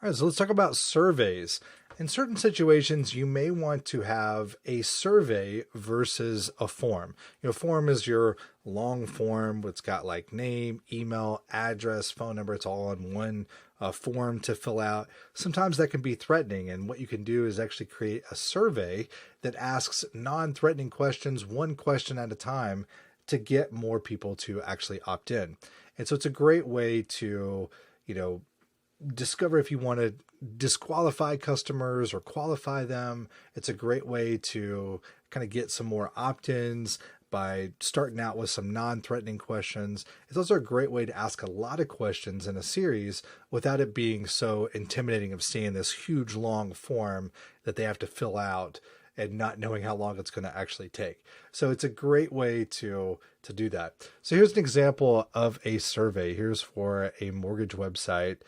All right, so let's talk about surveys. In certain situations, you may want to have a survey versus a form. A form is your long form. It's got like name, email, address, phone number. It's all on one form to fill out. Sometimes that can be threatening. And what you can do is actually create a survey that asks non-threatening questions, one question at a time, to get more people to actually opt in. And so it's a great way to, discover if you want to disqualify customers or qualify them. It's a great way to kind of get some more opt-ins by starting out with some non-threatening questions. It's also a great way to ask a lot of questions in a series without it being so intimidating of seeing this huge long form that they have to fill out and not knowing how long it's going to actually take. So it's a great way to do that. So here's an example of a survey. Here's for a mortgage website.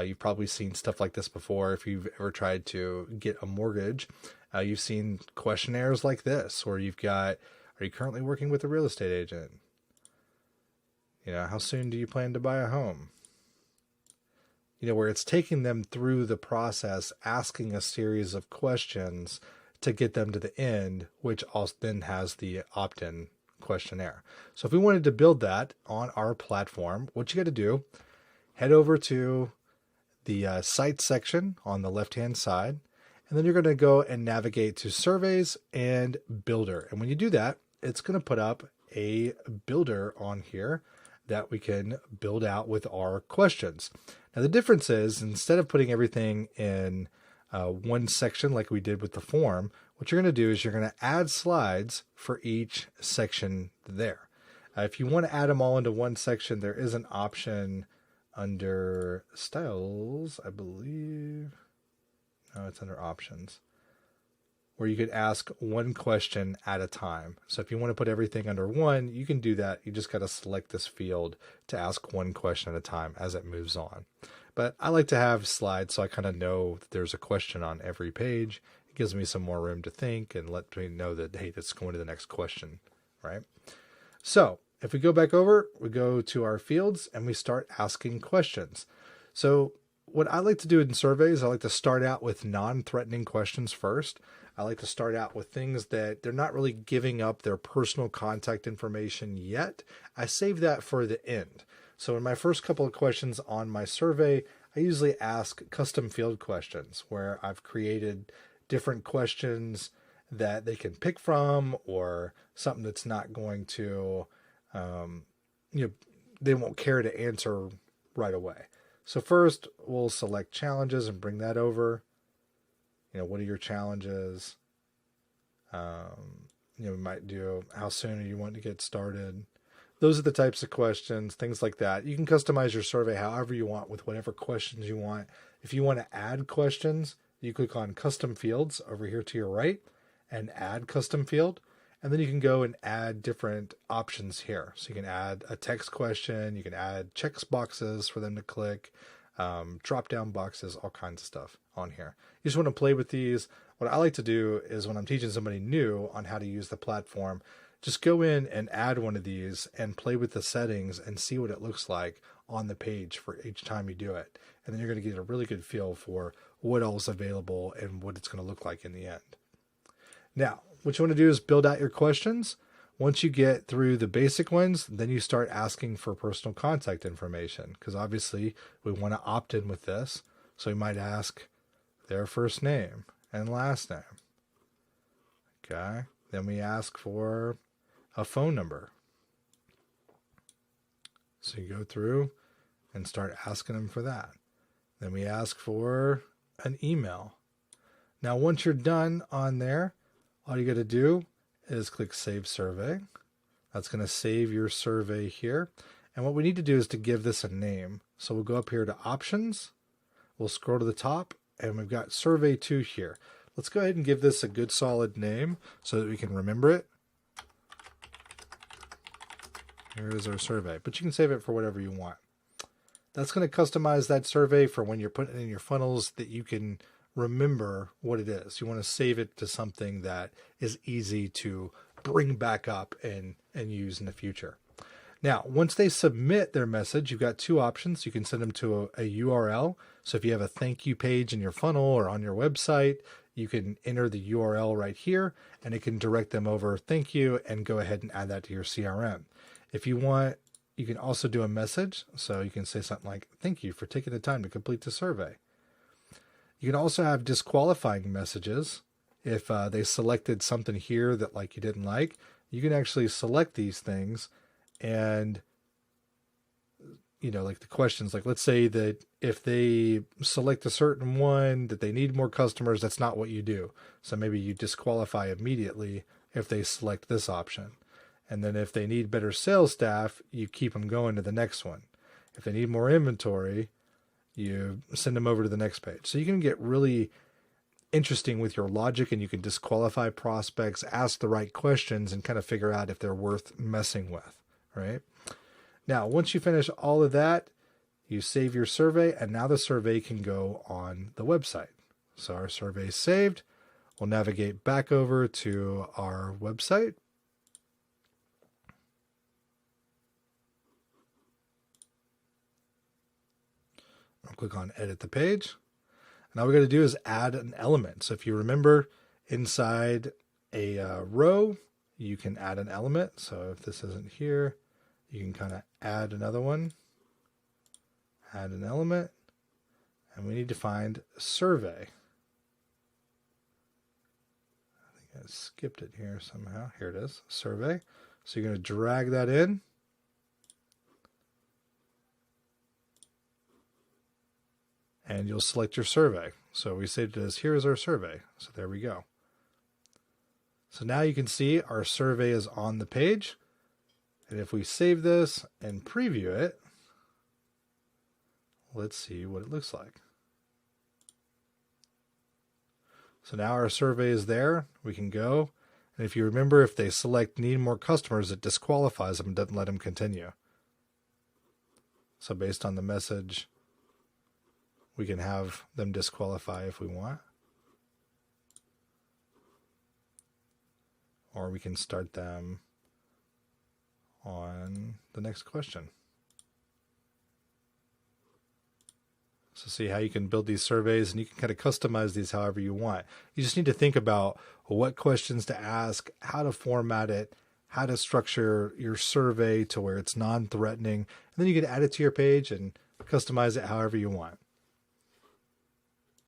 You've probably seen stuff like this before. If you've ever tried to get a mortgage, you've seen questionnaires like this, where you've got, are you currently working with a real estate agent? How soon do you plan to buy a home? Where it's taking them through the process, asking a series of questions to get them to the end, which also then has the opt-in questionnaire. So if we wanted to build that on our platform, what you got to do, head over to the site section on the left-hand side, and then you're going to go and navigate to surveys and builder. And when you do that, it's going to put up a builder on here that we can build out with our questions. Now, the difference is, instead of putting everything in one section like we did with the form, what you're going to do is you're going to add slides for each section there. If you want to add them all into one section, there is an option under styles, I believe. No, it's under options, where you could ask one question at a time. So if you want to put everything under one, you can do that. You just got to select this field to ask one question at a time as it moves on. But I like to have slides so I kind of know that there's a question on every page. It gives me some more room to think and let me know that, hey, that's going to the next question, right? So if we go back over, we go to our fields and we start asking questions. So what I like to do in surveys, I like to start out with non-threatening questions first. I like to start out with things that they're not really giving up their personal contact information yet. I save that for the end. So in my first couple of questions on my survey, I usually ask custom field questions where I've created different questions that they can pick from, or something that's not going to, they won't care to answer right away. So first we'll select challenges and bring that over. What are your challenges? We might do, how soon are you wanting to get started? Those are the types of questions, things like that. You can customize your survey however you want with whatever questions you want. If you want to add questions, you click on custom fields over here to your right and add custom field. And then you can go and add different options here. So you can add a text question, you can add checks boxes for them to click, drop down boxes, all kinds of stuff on here. You just want to play with these. What I like to do is, when I'm teaching somebody new on how to use the platform, just go in and add one of these and play with the settings and see what it looks like on the page for each time you do it. And then you're going to get a really good feel for what else is available and what it's going to look like in the end. Now, what you want to do is build out your questions. Once you get through the basic ones, then you start asking for personal contact information, because obviously we want to opt in with this. So we might ask their first name and last name. Okay. Then we ask for a phone number. So you go through and start asking them for that. Then we ask for an email. Now, once you're done on there, all you got to do is click Save Survey. That's going to save your survey here. And what we need to do is to give this a name. So we'll go up here to Options. We'll scroll to the top, and we've got Survey 2 here. Let's go ahead and give this a good solid name so that we can remember it. Here is our survey, but you can save it for whatever you want. That's going to customize that survey for when you're putting it in your funnels, that you can remember what it is. You want to save it to something that is easy to bring back up and use in the future. Now, once they submit their message, you've got two options. You can send them to a URL. So if you have a thank you page in your funnel or on your website, you can enter the URL right here and it can direct them over thank you and go ahead and add that to your CRM. If you want, you can also do a message. So you can say something like, thank you for taking the time to complete the survey. You can also have disqualifying messages. If they selected something here that like you didn't like, you can actually select these things and, you know, like the questions, like let's say that if they select a certain one that they need more customers, that's not what you do. So maybe you disqualify immediately if they select this option. And then if they need better sales staff, you keep them going to the next one. If they need more inventory, you send them over to the next page. So you can get really interesting with your logic and you can disqualify prospects, ask the right questions, and kind of figure out if they're worth messing with, right? Now, once you finish all of that, you save your survey, and now the survey can go on the website. So our survey is saved. We'll navigate back over to our website. I'll click on Edit the Page. Now what we're going to do is add an element. So if you remember, inside a row, you can add an element. So if this isn't here, you can kind of add another one, add an element, and we need to find survey. I think I skipped it here somehow. Here it is, survey. So you're going to drag that in. And you'll select your survey. So we saved it as here is our survey. So there we go. So now you can see our survey is on the page. And if we save this and preview it, let's see what it looks like. So now our survey is there. We can go. And if you remember, if they select need more customers, it disqualifies them and doesn't let them continue. So based on the message, we can have them disqualify if we want. Or we can start them on the next question. So see how you can build these surveys, and you can kind of customize these however you want. You just need to think about what questions to ask, how to format it, how to structure your survey to where it's non-threatening, and then you can add it to your page and customize it however you want.